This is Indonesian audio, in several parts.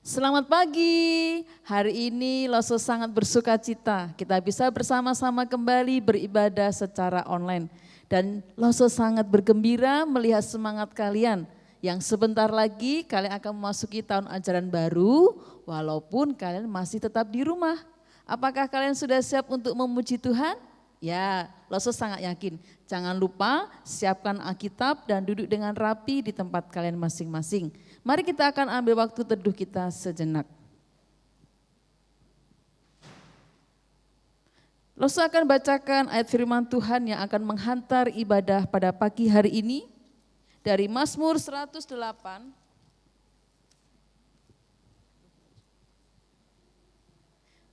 Selamat pagi, hari ini Loso sangat bersuka cita kita bisa bersama-sama kembali beribadah secara online. Dan Loso sangat bergembira melihat semangat kalian yang sebentar lagi kalian akan memasuki tahun ajaran baru walaupun kalian masih tetap di rumah. Apakah kalian sudah siap untuk memuji Tuhan? Ya, Loso sangat yakin. Jangan lupa siapkan Alkitab dan duduk dengan rapi di tempat kalian masing-masing. Mari kita akan ambil waktu teduh kita sejenak. Loso akan bacakan ayat firman Tuhan yang akan menghantar ibadah pada pagi hari ini dari Mazmur 108.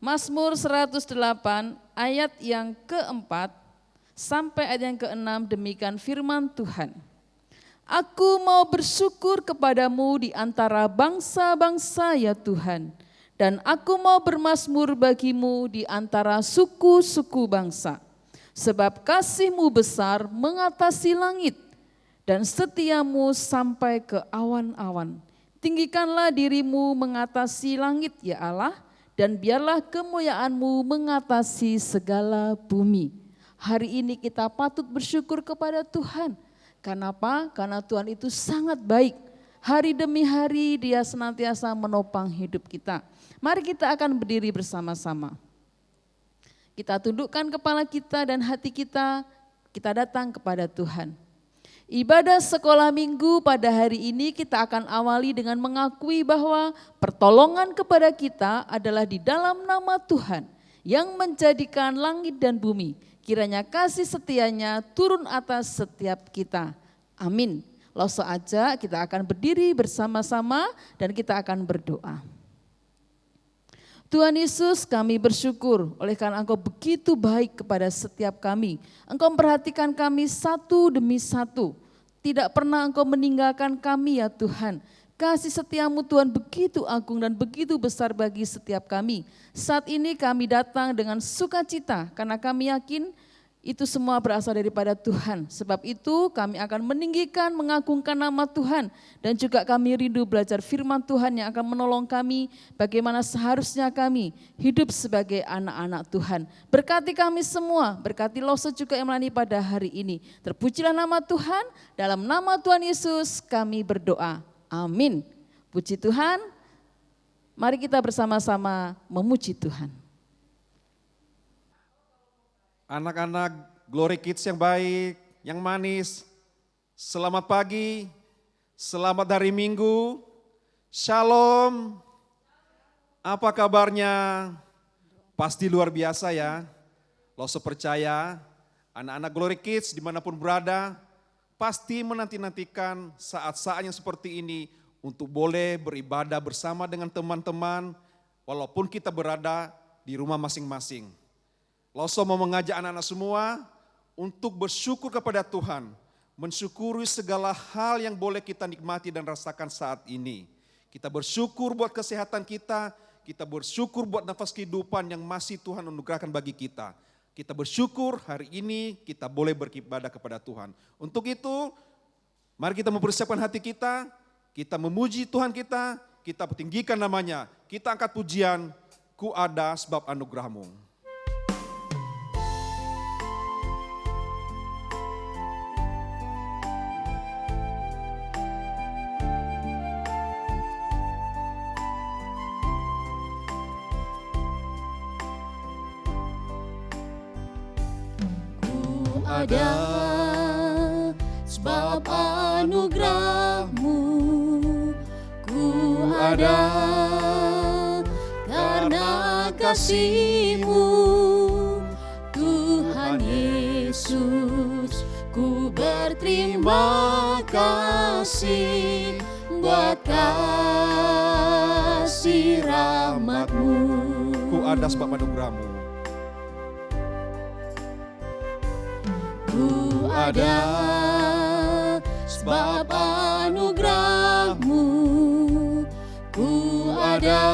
Mazmur 108 ayat yang keempat sampai ayat yang keenam, demikian firman Tuhan. Aku mau bersyukur kepadamu di antara bangsa-bangsa ya Tuhan, dan aku mau bermazmur bagimu di antara suku-suku bangsa. Sebab kasih-Mu besar mengatasi langit, dan setiamu sampai ke awan-awan. Tinggikanlah dirimu mengatasi langit ya Allah, dan biarlah kemuliaan-Mu mengatasi segala bumi. Hari ini kita patut bersyukur kepada Tuhan. Kenapa? Karena Tuhan itu sangat baik. Hari demi hari Dia senantiasa menopang hidup kita. Mari kita akan berdiri bersama-sama. Kita tundukkan kepala kita dan hati kita datang kepada Tuhan. Ibadah sekolah minggu pada hari ini kita akan awali dengan mengakui bahwa pertolongan kepada kita adalah di dalam nama Tuhan yang menjadikan langit dan bumi. Kiranya kasih setianya turun atas setiap kita. Amin. Loso aja kita akan berdiri bersama-sama dan kita akan berdoa. Tuhan Yesus, kami bersyukur oleh karena Engkau begitu baik kepada setiap kami. Engkau memperhatikan kami satu demi satu. Tidak pernah Engkau meninggalkan kami ya Tuhan. Kasih setiamu Tuhan begitu agung dan begitu besar bagi setiap kami. Saat ini kami datang dengan sukacita karena kami yakin itu semua berasal daripada Tuhan. Sebab itu kami akan meninggikan, mengagungkan nama Tuhan. Dan juga kami rindu belajar firman Tuhan yang akan menolong kami bagaimana seharusnya kami hidup sebagai anak-anak Tuhan. Berkati kami semua, berkati Loso juga yang melayani pada hari ini. Terpujilah nama Tuhan, dalam nama Tuhan Yesus kami berdoa. Amin. Puji Tuhan. Mari kita bersama-sama memuji Tuhan. Anak-anak Glory Kids yang baik, yang manis, selamat pagi, selamat hari Minggu, Shalom. Apa kabarnya? Pasti luar biasa ya. Loso percaya anak-anak Glory Kids dimanapun berada, pasti menanti-nantikan saat-saat yang seperti ini untuk boleh beribadah bersama dengan teman-teman walaupun kita berada di rumah masing-masing. Loso mau mengajak anak-anak semua untuk bersyukur kepada Tuhan, mensyukuri segala hal yang boleh kita nikmati dan rasakan saat ini. Kita bersyukur buat kesehatan kita bersyukur buat nafas kehidupan yang masih Tuhan anugerahkan bagi kita. Kita bersyukur hari ini kita boleh beribadah kepada Tuhan. Untuk itu, mari kita mempersiapkan hati kita memuji Tuhan kita tinggikan namanya. Kita angkat pujian, ku ada sebab anugerah-Mu. Ada sebab anugerah-Mu, ku ada karena kasih-Mu, Tuhan Yesus. Ku berterima kasih buat kasih rahmat-Mu. Ku ada sebab anugerah-Mu. Ku ada sebab anugerah-Mu, ku ada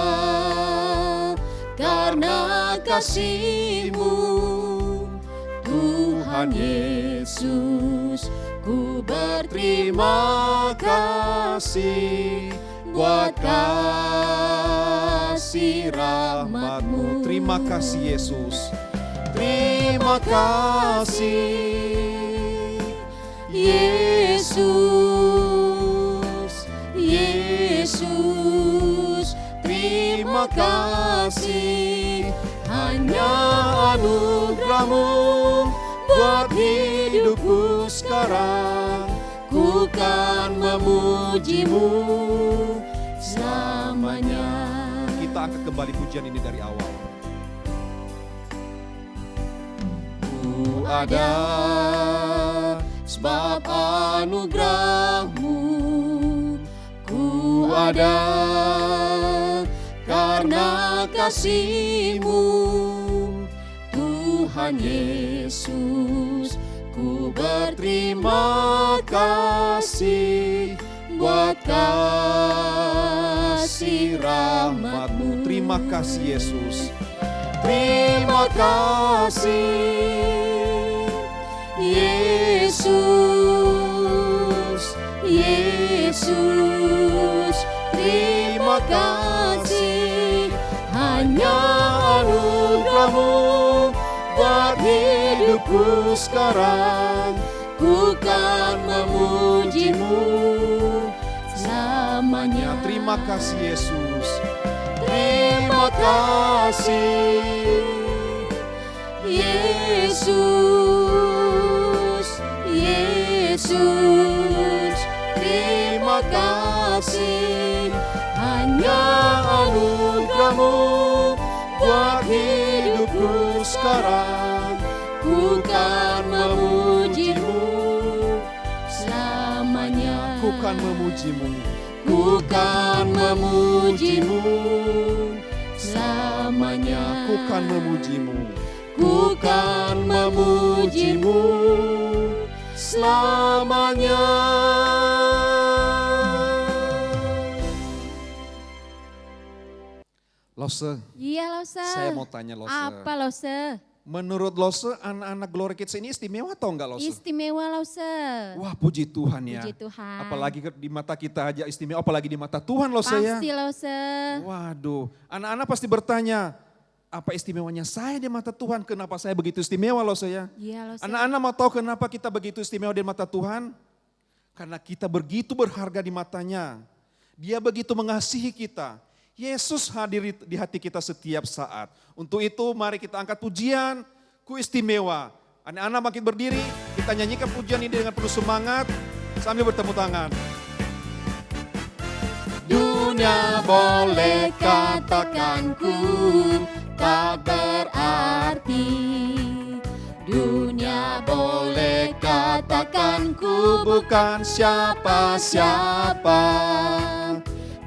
karena kasih-Mu, Tuhan Yesus. Ku berterima kasih buat kasih kasih rahmat-Mu. Terima kasih Yesus. Terima kasih Yesus, Yesus, terima kasih. Hanya anugerah-Mu buat hidupku sekarang. Ku kan memuji-Mu selamanya. Kita angkat kembali pujian ini dari awal. Ku ada sebab anugerah-Mu. Ku ada karena kasih-Mu. Tuhan Yesus, ku berterima kasih buat kasih rahmat-Mu. Terima kasih Yesus. Terima kasih Yesus, Yesus, terima kasih. Hanya anugerah-Mu buat hidupku sekarang. Ku kan memuji-Mu selamanya. Terima kasih Yesus. Terima kasih Yesus, Yesus, terima kasih. Hanya anugerah-Mu buat hidupku sekarang. Ku kan memuji-Mu selamanya. Ku kan memuji-Mu. Ku kan memuji-Mu selamanya. Ku kan memuji-Mu. Ku kan memuji-Mu selamanya. Lose, Iya Lose. saya mau tanya Lose. Apa Lose? Menurut Lose, anak-anak Glory Kids ini istimewa atau enggak Lose? Istimewa Lose. Wah, puji Tuhan ya. Puji Tuhan. Apalagi di mata kita aja istimewa, apalagi di mata Tuhan Lose ya. Pasti Lose. Waduh, anak-anak pasti bertanya, apa istimewanya saya di mata Tuhan? Kenapa saya begitu istimewa Lose ya? Iya Lose. Anak-anak mau tahu kenapa kita begitu istimewa di mata Tuhan? Karena kita begitu berharga di matanya. Dia begitu mengasihi kita. Yesus hadir di hati kita setiap saat. Untuk itu mari kita angkat pujian, Ku istimewa. Anak-anak makin berdiri, kita nyanyikan pujian ini dengan penuh semangat sambil bertepuk tangan. Dunia boleh katakan ku tak berarti. Dunia boleh katakan ku bukan siapa-siapa.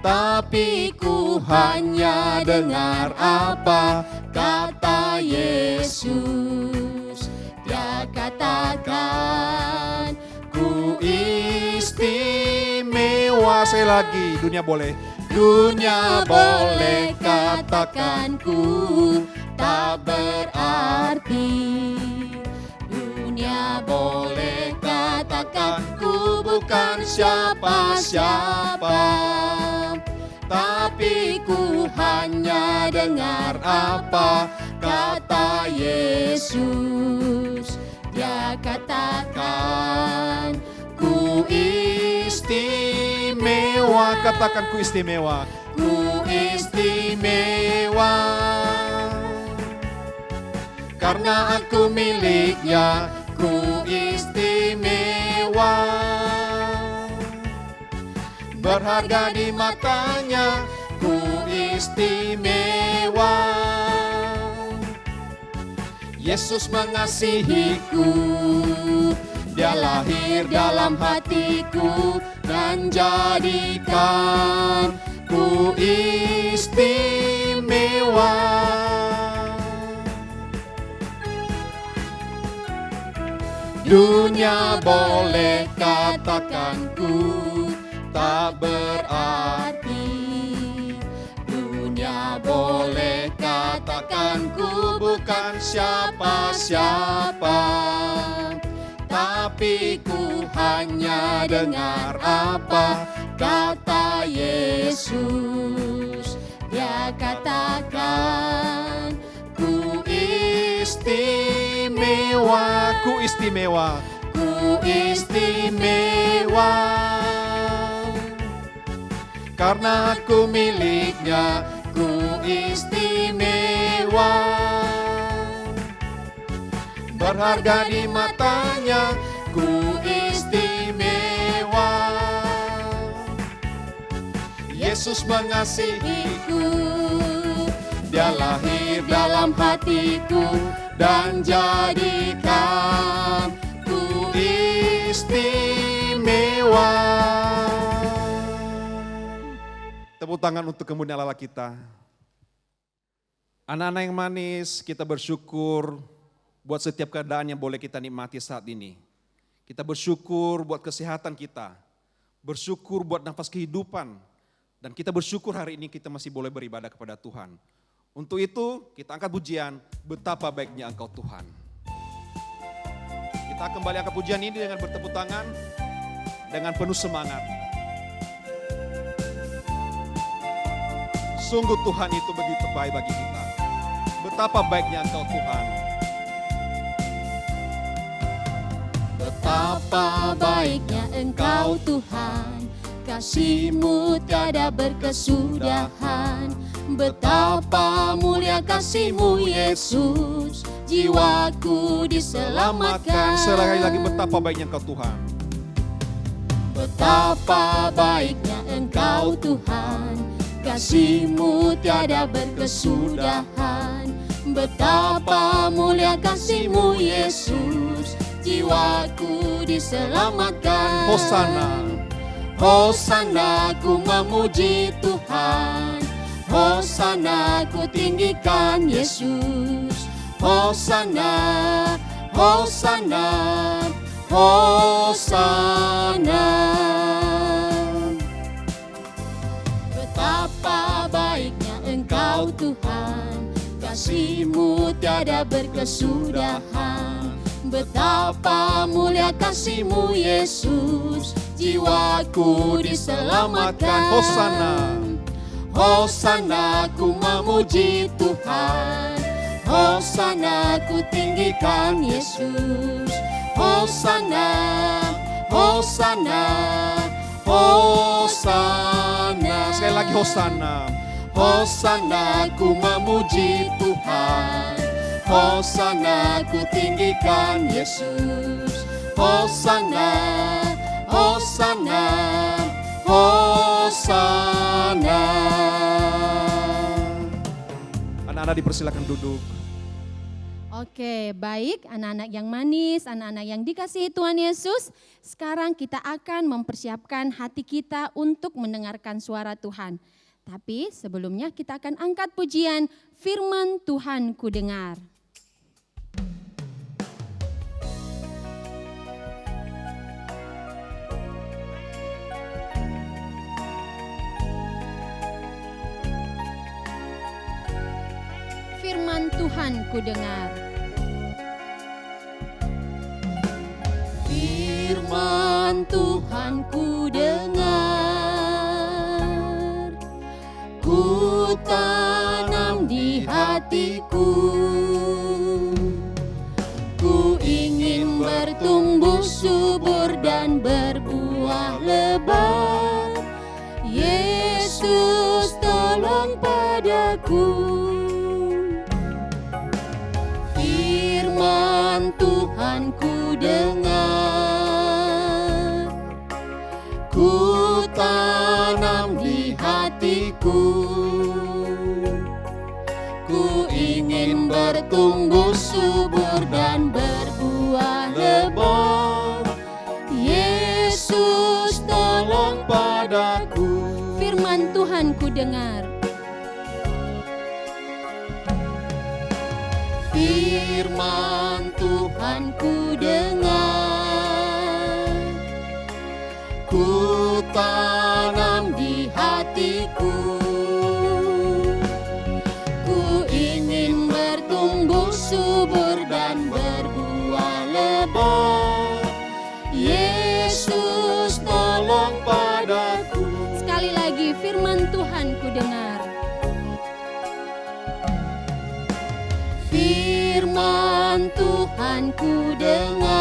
Tapi ku hanya dengar apa kata Yesus. Dia katakan ku istimewa. Sekali lagi, dunia boleh. Dunia boleh katakan ku tak berarti. Dunia boleh katakan ku bukan siapa-siapa. Tapi ku hanya dengar apa kata Yesus. Dia katakan ku istimewa. Katakan ku istimewa. Ku istimewa karena aku miliknya. Ku istimewa, berharga di matanya. Ku istimewa, Yesus mengasihiku. Dia lahir dalam hatiku dan jadikan ku istimewa. Dunia boleh katakan ku tak berarti. Dunia boleh katakan ku bukan siapa-siapa. Tapi ku hanya dengar apa kata Yesus. Dia katakan, ku istimewa, Ku istimewa. ku istimewa. Karena Aku miliknya, ku istimewa. Berharga di matanya, ku istimewa. Yesus mengasihiku, Dia lahir dalam hatiku dan jadikan ku istimewa. Tepuk tangan untuk kemuliaan Allah kita. Anak-anak yang manis, kita bersyukur buat setiap keadaan yang boleh kita nikmati saat ini. Kita bersyukur buat kesehatan kita, bersyukur buat nafas kehidupan, dan kita bersyukur hari ini kita masih boleh beribadah kepada Tuhan. Untuk itu kita angkat pujian, betapa baiknya Engkau Tuhan. Kita kembali angkat pujian ini dengan bertepuk tangan, dengan penuh semangat. Sungguh Tuhan itu begitu baik bagi kita. Betapa baiknya Engkau Tuhan. Betapa baiknya Engkau Tuhan, kasih-Mu tiada berkesudahan. Betapa mulia kasih-Mu Yesus, jiwaku diselamatkan. Sekali lagi betapa baiknya Engkau Tuhan. Betapa baiknya Engkau Tuhan, kasih-Mu tiada berkesudahan. Betapa mulia kasih-Mu Yesus, jiwaku diselamatkan. Hosana. Hosana, ku memuji Tuhan. Hosana, ku tinggikan Yesus. Hosana, Hosana, Hosana. Betapa baiknya Engkau Tuhan, kasih-Mu tiada berkesudahan. Betapa mulia kasih-Mu Yesus, jiwaku diselamatkan. Hosana. Hosana, ku memuji Tuhan. Hosana, ku tinggikan Yesus. Hosana, Hosana, Hosana. Sekali lagi Hosana. Hosana, ku memuji Tuhan. Hosana, ku tinggikan Yesus. Hosana, Hosana, Hosana. Anak-anak dipersilakan duduk. Oke, baik anak-anak yang manis, anak-anak yang dikasihi Tuhan Yesus. Sekarang kita akan mempersiapkan hati kita untuk mendengarkan suara Tuhan. Tapi sebelumnya kita akan angkat pujian Firman Tuhan ku dengar. Firman Tuhan ku dengar. Firman Tuhan ku dengar, ku tanam di hatiku. Ku ingin bertumbuh subur dan berbuah lebat. Yesus tolong padaku. Firman Tuhan ku dengar, ku tanam di hatiku. Ku ingin bertumbuh subur dan berbuah lebat. Yesus tolong padaku. Firman Tuhan ku dengar. Firman Tuhan ku dengar, ku tanam di hatiku. Ku ingin bertumbuh subur dan berbuah lebat. Yesus tolong padaku. Sekali lagi firman Tuhan ku dengar. Tuhan ku dengar.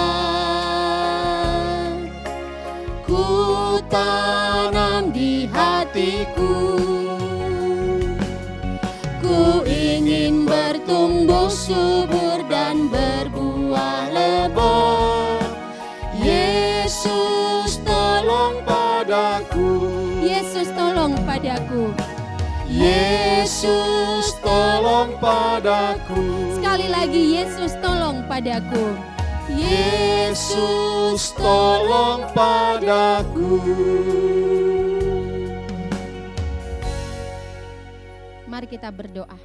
Ku tanam di hatiku, ku ingin bertumbuh subur dan berbuah lebat. Yesus tolong padaku, Yesus tolong padaku. Yesus tolong padaku, Sekali lagi, Yesus tolong padaku. Yesus tolong padaku. Mari kita berdoa.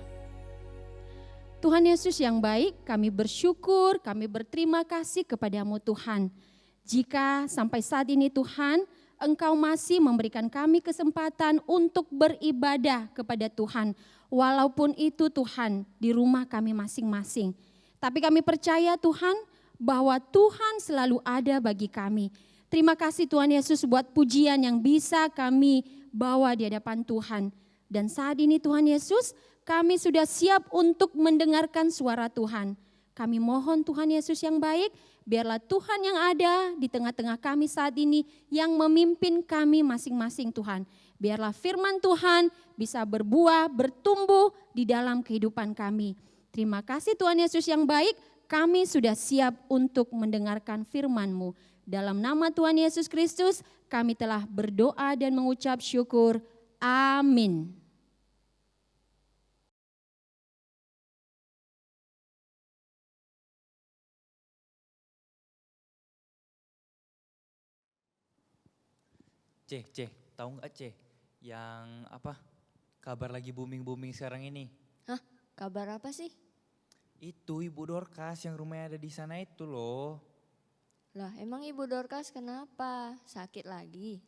Tuhan Yesus yang baik, kami bersyukur, kami berterima kasih kepadamu Tuhan. Jika sampai saat ini Tuhan, Engkau masih memberikan kami kesempatan untuk beribadah kepada Tuhan. Walaupun itu Tuhan di rumah kami masing-masing. Tapi kami percaya Tuhan bahwa Tuhan selalu ada bagi kami. Terima kasih Tuhan Yesus buat pujian yang bisa kami bawa di hadapan Tuhan. Dan saat ini Tuhan Yesus, kami sudah siap untuk mendengarkan suara Tuhan. Kami mohon Tuhan Yesus yang baik, biarlah Tuhan yang ada di tengah-tengah kami saat ini yang memimpin kami masing-masing Tuhan. Biarlah firman Tuhan bisa berbuah, bertumbuh di dalam kehidupan kami. Terima kasih Tuhan Yesus yang baik, kami sudah siap untuk mendengarkan firman-Mu. Dalam nama Tuhan Yesus Kristus, kami telah berdoa dan mengucap syukur. Amin. C, tahu nggak C? Yang apa? Kabar lagi booming sekarang ini. Hah, kabar apa sih? Itu Ibu Dorcas yang rumahnya ada di sana itu loh. Lah, emang Ibu Dorcas kenapa? Sakit lagi?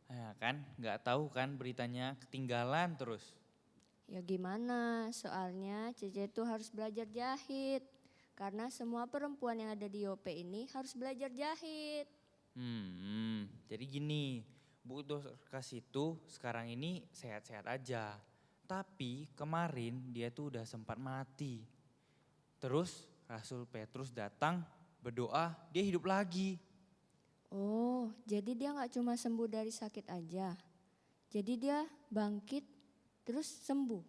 Nah, kan nggak tahu kan beritanya, ketinggalan terus. Ya gimana, soalnya Cece tuh harus belajar jahit. Karena semua perempuan yang ada di YOP ini harus belajar jahit. Jadi gini, Bu Dorcas itu sekarang ini sehat-sehat aja. Tapi kemarin dia tuh udah sempat mati. Terus Rasul Petrus datang berdoa, dia hidup lagi. Oh, jadi dia gak cuma sembuh dari sakit aja. Jadi dia bangkit terus sembuh.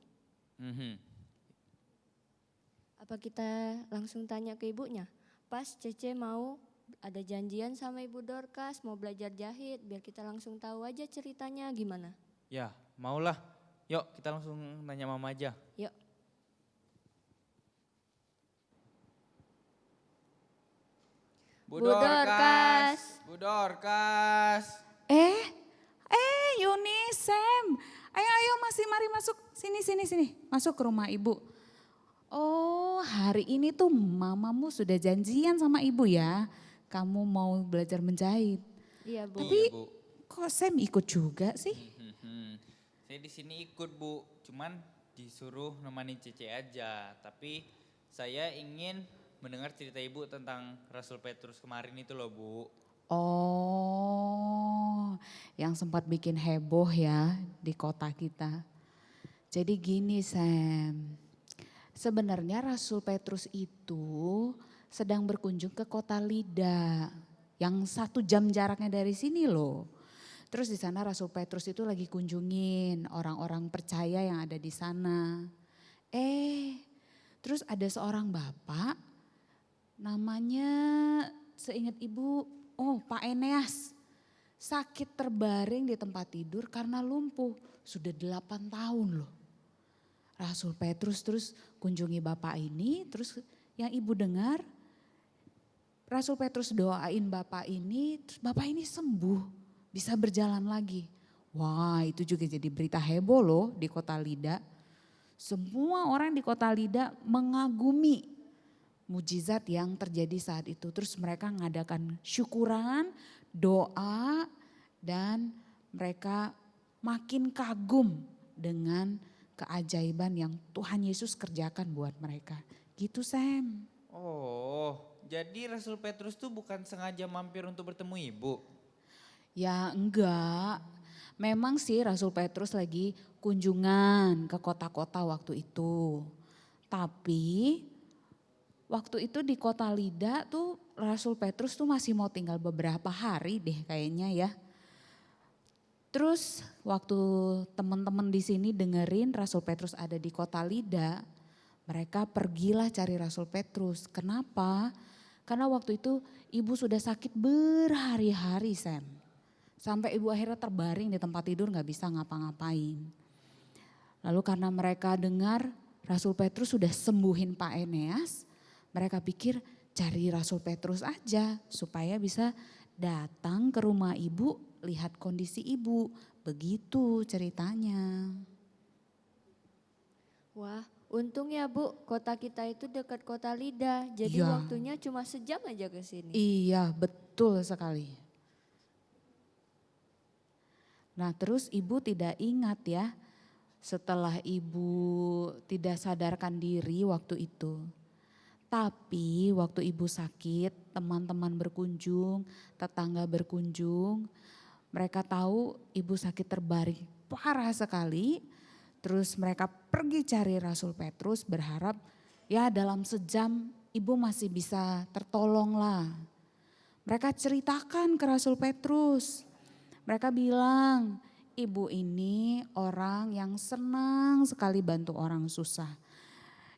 Apa kita langsung tanya ke ibunya? Pas Cece mau ada janjian sama Ibu Dorcas mau belajar jahit, biar kita langsung tahu aja ceritanya gimana. Ya, maulah. Yuk kita langsung nanya Mama aja. Yuk. Bu Dorcas. Bu Dorcas. Yuni, Sam, ayo mari masuk, sini, masuk ke rumah ibu. Oh, hari ini tuh mamamu sudah janjian sama ibu ya, kamu mau belajar menjahit. Iya Bu. Tapi Iya, Bu. kok Sam ikut juga sih? Saya di sini ikut Bu, cuman disuruh nemani Cece aja. Tapi saya ingin mendengar cerita Ibu tentang Rasul Petrus kemarin itu loh Bu. Oh, yang sempat bikin heboh ya di kota kita. Jadi gini Sam, sebenarnya Rasul Petrus itu sedang berkunjung ke kota Lida yang 1 jam jaraknya dari sini loh. Terus di sana Rasul Petrus itu lagi kunjungin orang-orang percaya yang ada di sana. Terus ada seorang bapak namanya seingat ibu, Pak Eneas. Sakit terbaring di tempat tidur karena lumpuh. Sudah 8 tahun loh. Rasul Petrus terus kunjungi bapak ini, terus yang ibu dengar Rasul Petrus doain bapak ini, terus bapak ini sembuh, bisa berjalan lagi. Wah, itu juga jadi berita heboh loh di kota Lida. Semua orang di kota Lida mengagumi mujizat yang terjadi saat itu. Terus mereka mengadakan syukuran, doa, dan mereka makin kagum dengan keajaiban yang Tuhan Yesus kerjakan buat mereka. Gitu Sam. Oh, jadi Rasul Petrus tuh bukan sengaja mampir untuk bertemu Ibu? Ya enggak, memang sih Rasul Petrus lagi kunjungan ke kota-kota waktu itu. Tapi waktu itu di kota Lida tuh Rasul Petrus tuh masih mau tinggal beberapa hari deh kayaknya ya. Terus waktu teman-teman di sini dengerin Rasul Petrus ada di kota Lida, mereka pergilah cari Rasul Petrus. Kenapa? Karena waktu itu ibu sudah sakit berhari-hari, Sam. Sampai ibu akhirnya terbaring di tempat tidur gak bisa ngapa-ngapain. Lalu karena mereka dengar Rasul Petrus sudah sembuhin Pak Eneas, mereka pikir cari Rasul Petrus aja supaya bisa datang ke rumah ibu, lihat kondisi ibu. Begitu ceritanya. Wah, untung ya Bu, kota kita itu dekat kota Lida. Jadi Iya. waktunya cuma sejam aja ke sini. Iya, betul sekali. Nah, terus ibu tidak ingat ya, setelah ibu tidak sadarkan diri waktu itu. Tapi waktu ibu sakit, teman-teman berkunjung, tetangga berkunjung, mereka tahu ibu sakit terbaring parah sekali. Terus mereka pergi cari Rasul Petrus berharap ya dalam sejam ibu masih bisa tertolong lah. Mereka ceritakan ke Rasul Petrus. Mereka bilang, ibu ini orang yang senang sekali bantu orang susah.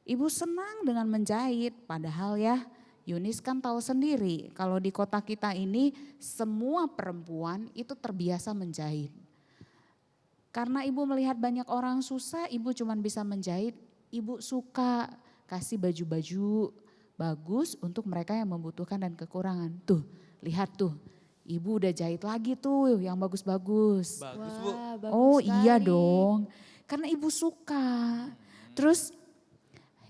Ibu senang dengan menjahit, padahal ya Yunis kan tahu sendiri kalau di kota kita ini semua perempuan itu terbiasa menjahit. Karena ibu melihat banyak orang susah, ibu cuma bisa menjahit, ibu suka kasih baju-baju bagus untuk mereka yang membutuhkan dan kekurangan. Tuh, lihat tuh, ibu udah jahit lagi tuh yang bagus-bagus. Bagus Bu. Wah, bagus Oh iya sekali. dong, karena ibu suka. Terus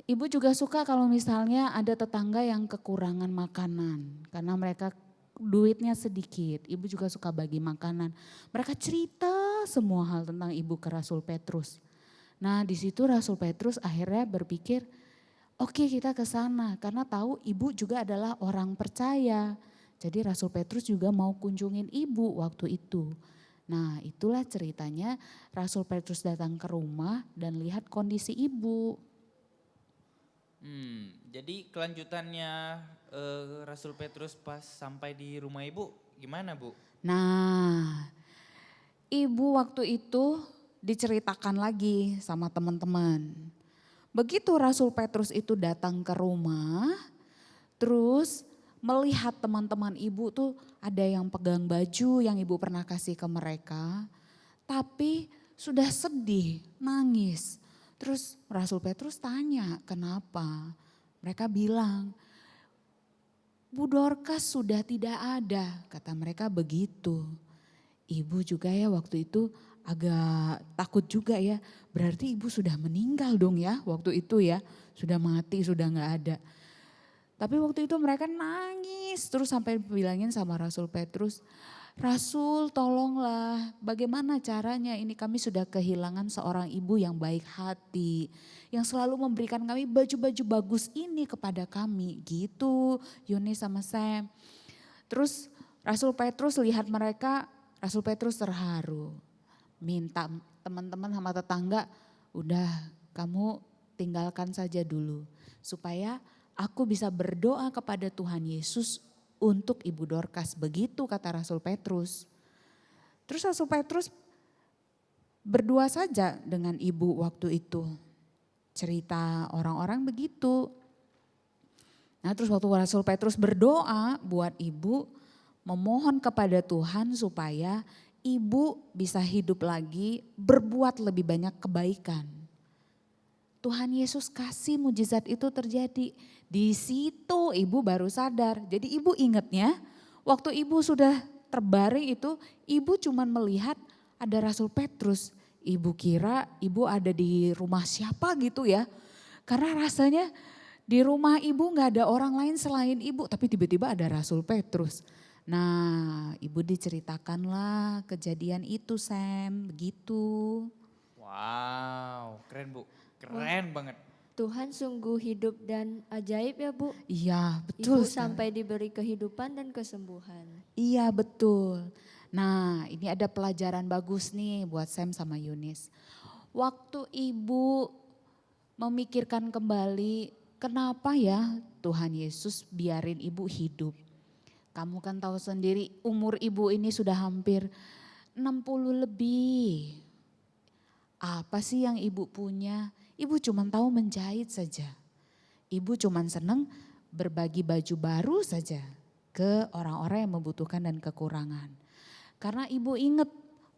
ibu juga suka kalau misalnya ada tetangga yang kekurangan makanan. Karena mereka duitnya sedikit, ibu juga suka bagi makanan. Mereka cerita semua hal tentang ibu ke Rasul Petrus. Nah di situ Rasul Petrus akhirnya berpikir, oke kita ke sana karena tahu ibu juga adalah orang percaya. Jadi Rasul Petrus juga mau kunjungin ibu waktu itu. Nah itulah ceritanya Rasul Petrus datang ke rumah dan lihat kondisi ibu. Jadi kelanjutannya Rasul Petrus pas sampai di rumah ibu gimana Bu? Nah ibu waktu itu diceritakan lagi sama teman-teman. Begitu Rasul Petrus itu datang ke rumah, terus melihat teman-teman ibu tuh ada yang pegang baju yang ibu pernah kasih ke mereka, tapi sudah sedih, nangis. Terus Rasul Petrus tanya kenapa? Mereka bilang, Bu Dorcas sudah tidak ada, kata mereka begitu. Ibu juga ya waktu itu agak takut juga ya, berarti ibu sudah meninggal dong ya waktu itu ya, sudah mati, sudah gak ada. Tapi waktu itu mereka nangis terus sampai bilangin sama Rasul Petrus, Rasul tolonglah bagaimana caranya ini kami sudah kehilangan seorang ibu yang baik hati. Yang selalu memberikan kami baju-baju bagus ini kepada kami gitu Yunis sama Sam. Terus Rasul Petrus lihat mereka, Rasul Petrus terharu. Minta teman-teman sama tetangga udah kamu tinggalkan saja dulu. Supaya aku bisa berdoa kepada Tuhan Yesus untuk Ibu Dorcas, begitu kata Rasul Petrus. Terus Rasul Petrus berdua saja dengan ibu waktu itu. Cerita orang-orang begitu. Nah terus waktu Rasul Petrus berdoa buat ibu, memohon kepada Tuhan supaya ibu bisa hidup lagi, berbuat lebih banyak kebaikan. Tuhan Yesus kasih mujizat itu terjadi. Di situ ibu baru sadar. Jadi ibu ingatnya waktu ibu sudah terbaring itu ibu cuman melihat ada Rasul Petrus. Ibu kira ibu ada di rumah siapa gitu ya. Karena rasanya di rumah ibu gak ada orang lain selain ibu. Tapi tiba-tiba ada Rasul Petrus. Nah ibu diceritakanlah kejadian itu Sam, begitu. Wow, keren Bu. Keren banget. Tuhan sungguh hidup dan ajaib ya Bu. Iya betul. Ibu sekali. sampai diberi kehidupan dan kesembuhan. Iya betul. Nah ini ada pelajaran bagus nih buat Sam sama Yunis. Waktu ibu memikirkan kembali kenapa ya Tuhan Yesus biarin ibu hidup? Kamu kan tahu sendiri umur ibu ini sudah hampir 60 lebih. Apa sih yang ibu punya? Ibu cuma tahu menjahit saja. Ibu cuma senang berbagi baju baru saja ke orang-orang yang membutuhkan dan kekurangan. Karena ibu ingat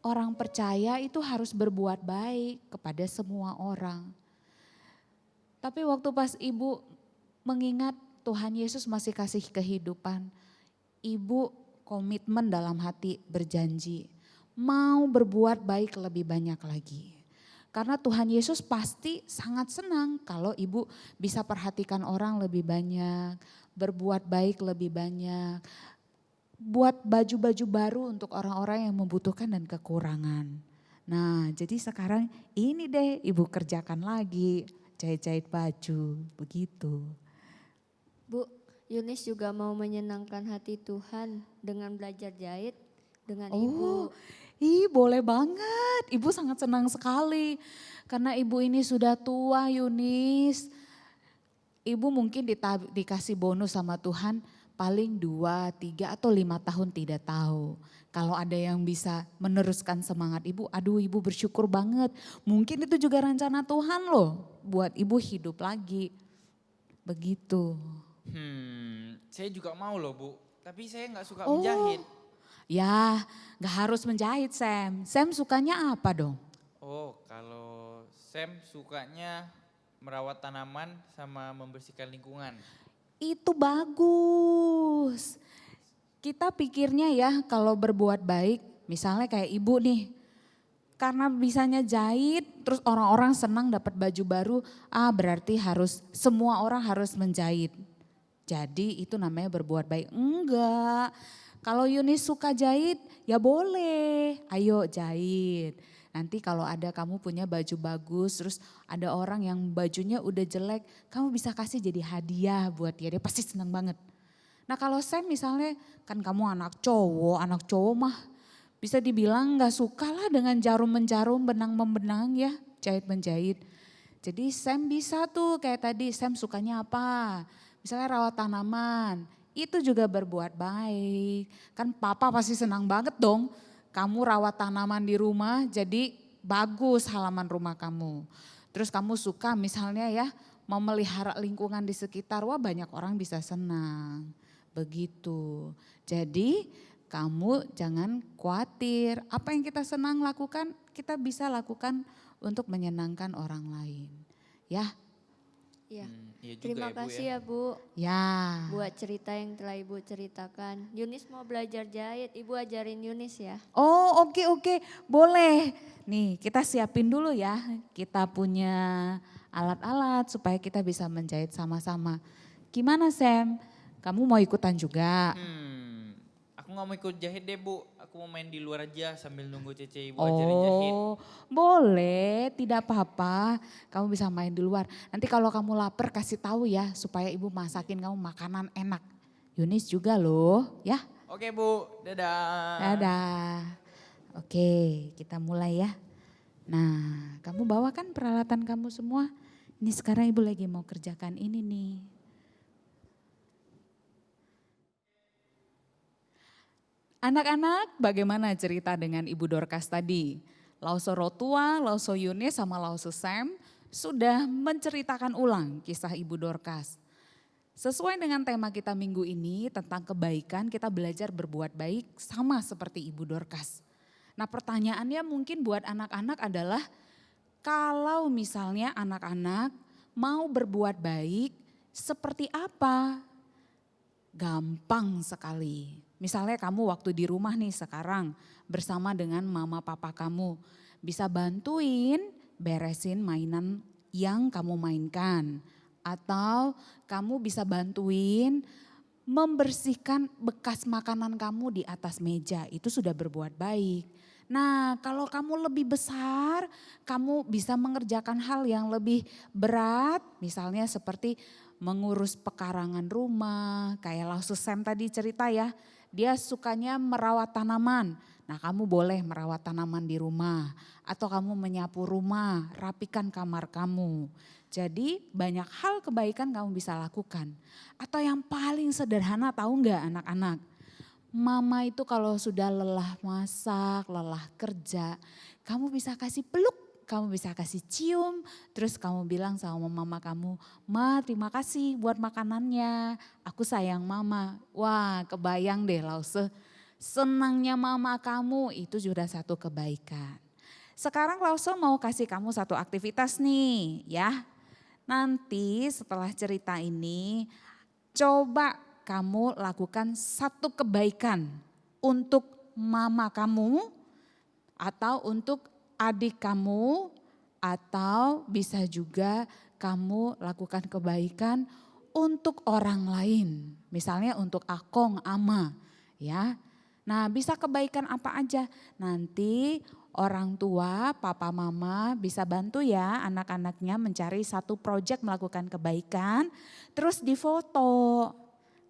orang percaya itu harus berbuat baik kepada semua orang. Tapi waktu pas ibu mengingat Tuhan Yesus masih kasih kehidupan, ibu komitmen dalam hati berjanji mau berbuat baik lebih banyak lagi. Karena Tuhan Yesus pasti sangat senang kalau ibu bisa perhatikan orang lebih banyak, berbuat baik lebih banyak, buat baju-baju baru untuk orang-orang yang membutuhkan dan kekurangan. Nah, jadi sekarang ini deh ibu kerjakan lagi, jahit-jahit baju, begitu. Bu, Yunis juga mau menyenangkan hati Tuhan dengan belajar jahit dengan ibu. Boleh banget. Ibu sangat senang sekali. Karena ibu ini sudah tua, Yunis. Ibu mungkin dikasih bonus sama Tuhan paling 2, 3 atau 5 tahun tidak tahu. Kalau ada yang bisa meneruskan semangat ibu, aduh ibu bersyukur banget. Mungkin itu juga rencana Tuhan loh buat ibu hidup lagi. Begitu. Saya juga mau loh Bu, tapi saya nggak suka menjahit. Ya, gak harus menjahit Sam. Sam sukanya apa dong? Oh, kalau Sam sukanya merawat tanaman sama membersihkan lingkungan. Itu bagus. Kita pikirnya ya kalau berbuat baik, misalnya kayak ibu nih. Karena bisanya jahit, terus orang-orang senang dapat baju baru, berarti semua orang harus menjahit. Jadi itu namanya berbuat baik. Enggak. Kalau Yunis suka jahit, ya boleh, ayo jahit. Nanti kalau ada kamu punya baju bagus, terus ada orang yang bajunya udah jelek, kamu bisa kasih jadi hadiah buat dia pasti senang banget. Nah kalau Sam misalnya, kan kamu anak cowok mah bisa dibilang gak suka lah dengan jarum-menjarum, benang-membenang ya, jahit-menjahit. Jadi Sam bisa tuh kayak tadi, Sam sukanya apa? Misalnya rawat tanaman. Itu juga berbuat baik. Kan papa pasti senang banget dong kamu rawat tanaman di rumah jadi bagus halaman rumah kamu. Terus kamu suka misalnya ya memelihara lingkungan di sekitar, wah banyak orang bisa senang. Begitu. Jadi kamu jangan khawatir, apa yang kita senang lakukan kita bisa lakukan untuk menyenangkan orang lain. Ya. Iya. Iya juga Terima ya, Bu, kasih ya. ya Bu Ya. buat cerita yang telah Ibu ceritakan. Yunis mau belajar jahit, Ibu ajarin Yunis ya. Oh oke, boleh. Nih kita siapin dulu ya, kita punya alat-alat supaya kita bisa menjahit sama-sama. Gimana Sam, kamu mau ikutan juga? Aku nggak mau ikut jahit deh Bu, aku mau main di luar aja sambil nunggu Cece Ibu ajarin jahit. Oh boleh, tidak apa-apa, kamu bisa main di luar. Nanti kalau kamu lapar kasih tahu ya supaya ibu masakin kamu makanan enak. Yunis juga loh ya. Oke Bu, dadah. Dadah. Oke, kita mulai ya. Nah, kamu bawakan peralatan kamu semua. Ini sekarang ibu lagi mau kerjakan ini nih. Anak-anak, bagaimana cerita dengan Ibu Dorcas tadi? Lauso Rotua, Lauso Yunis sama Lauso Sam sudah menceritakan ulang kisah Ibu Dorcas. Sesuai dengan tema kita minggu ini tentang kebaikan, kita belajar berbuat baik sama seperti Ibu Dorcas. Nah pertanyaannya mungkin buat anak-anak adalah, kalau misalnya anak-anak mau berbuat baik seperti apa? Gampang sekali. Misalnya kamu waktu di rumah nih sekarang bersama dengan mama papa kamu. Bisa bantuin beresin mainan yang kamu mainkan. Atau kamu bisa bantuin membersihkan bekas makanan kamu di atas meja. Itu sudah berbuat baik. Nah kalau kamu lebih besar, kamu bisa mengerjakan hal yang lebih berat. Misalnya seperti mengurus pekarangan rumah, kayak Lausus Sam tadi cerita ya. Dia sukanya merawat tanaman. Nah, kamu boleh merawat tanaman di rumah atau kamu menyapu rumah, rapikan kamar kamu. Jadi banyak hal kebaikan kamu bisa lakukan. Atau yang paling sederhana, tahu nggak anak-anak? Mama itu kalau sudah lelah masak, lelah kerja, kamu bisa kasih peluk, kamu bisa kasih cium, terus kamu bilang sama mama kamu, "Ma, terima kasih buat makanannya, aku sayang mama." Wah, kebayang deh Lause, senangnya mama kamu itu sudah satu kebaikan. Sekarang Lause mau kasih kamu satu aktivitas nih ya. Nanti setelah cerita ini, coba kamu lakukan satu kebaikan untuk mama kamu atau untuk adik kamu, atau bisa juga kamu lakukan kebaikan untuk orang lain. Misalnya untuk akong, ama ya. Nah, bisa kebaikan apa aja. Nanti orang tua, papa mama bisa bantu ya anak-anaknya mencari satu proyek melakukan kebaikan, terus difoto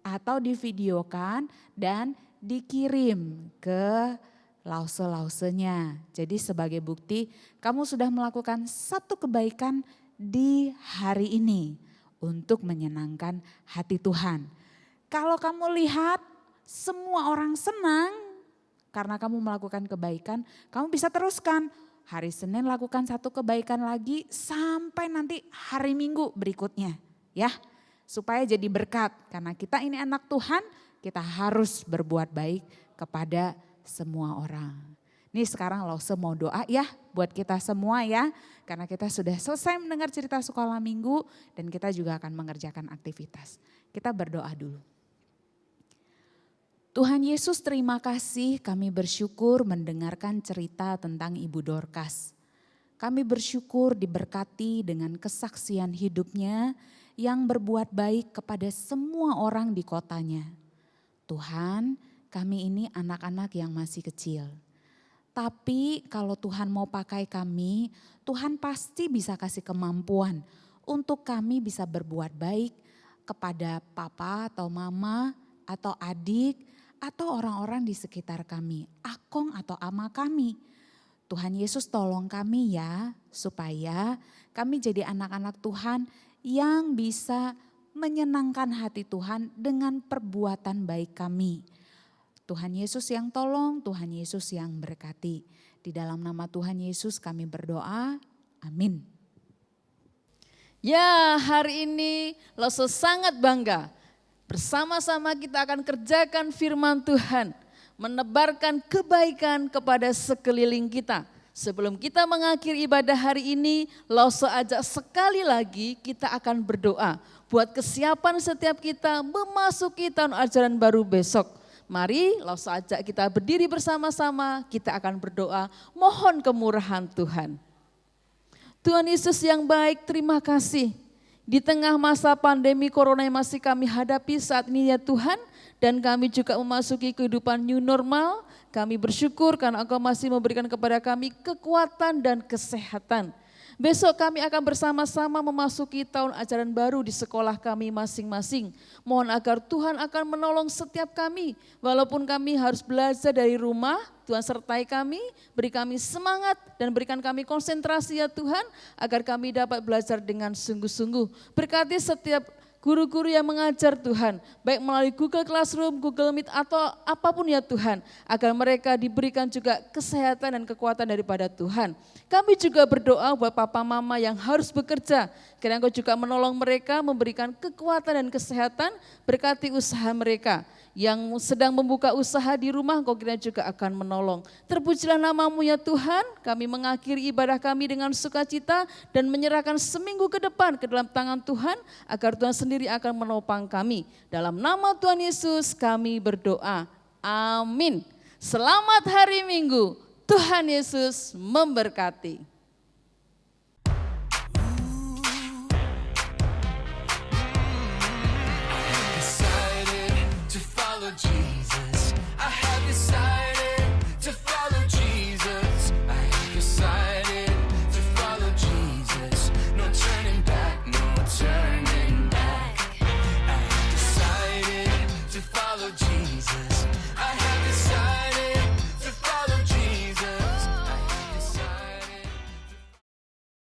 atau divideokan dan dikirim ke lause-lausenya. Jadi sebagai bukti kamu sudah melakukan satu kebaikan di hari ini untuk menyenangkan hati Tuhan. Kalau kamu lihat semua orang senang karena kamu melakukan kebaikan, kamu bisa teruskan. Hari Senin lakukan satu kebaikan lagi sampai nanti hari Minggu berikutnya ya. Supaya jadi berkat, karena kita ini anak Tuhan, kita harus berbuat baik kepada semua orang. Nih sekarang Lause mau doa ya buat kita semua ya, karena kita sudah selesai mendengar cerita sekolah minggu dan kita juga akan mengerjakan aktivitas. Kita berdoa dulu. Tuhan Yesus, terima kasih, kami bersyukur mendengarkan cerita tentang Ibu Dorcas. Kami bersyukur diberkati dengan kesaksian hidupnya yang berbuat baik kepada semua orang di kotanya. Tuhan, kami ini anak-anak yang masih kecil. Tapi kalau Tuhan mau pakai kami, Tuhan pasti bisa kasih kemampuan untuk kami bisa berbuat baik kepada papa atau mama atau adik atau orang-orang di sekitar kami, akong atau ama kami. Tuhan Yesus tolong kami ya, supaya kami jadi anak-anak Tuhan yang bisa menyenangkan hati Tuhan dengan perbuatan baik kami. Tuhan Yesus yang tolong, Tuhan Yesus yang berkati. Di dalam nama Tuhan Yesus kami berdoa, amin. Ya, hari ini Lause sangat bangga. Bersama-sama kita akan kerjakan firman Tuhan, menebarkan kebaikan kepada sekeliling kita. Sebelum kita mengakhiri ibadah hari ini, Lause ajak sekali lagi kita akan berdoa buat kesiapan setiap kita memasuki tahun ajaran baru besok. Mari Lause ajak kita berdiri bersama-sama, kita akan berdoa mohon kemurahan Tuhan. Tuhan Yesus yang baik, terima kasih. Di tengah masa pandemi corona yang masih kami hadapi saat ini ya Tuhan, dan kami juga memasuki kehidupan new normal, kami bersyukur karena Engkau masih memberikan kepada kami kekuatan dan kesehatan. Besok kami akan bersama-sama memasuki tahun ajaran baru di sekolah kami masing-masing. Mohon agar Tuhan akan menolong setiap kami, walaupun kami harus belajar dari rumah, Tuhan sertai kami, beri kami semangat dan berikan kami konsentrasi ya Tuhan, agar kami dapat belajar dengan sungguh-sungguh. Berkati setiap guru-guru yang mengajar Tuhan, baik melalui Google Classroom, Google Meet atau apapun ya Tuhan, agar mereka diberikan juga kesehatan dan kekuatan daripada Tuhan. Kami juga berdoa buat papa mama yang harus bekerja, kiranya Engkau juga menolong mereka, memberikan kekuatan dan kesehatan, berkati usaha mereka. Yang sedang membuka usaha di rumah, Engkau kiranya juga akan menolong. Terpujilah nama-Mu ya Tuhan, kami mengakhiri ibadah kami dengan sukacita dan menyerahkan seminggu ke depan ke dalam tangan Tuhan, agar Tuhan sendiri akan menopang kami. Dalam nama Tuhan Yesus kami berdoa, amin. Selamat hari Minggu, Tuhan Yesus memberkati. Jesus, I have decided to follow Jesus. I have decided to follow Jesus. No turning back, no turning back. I have decided to follow Jesus. I have decided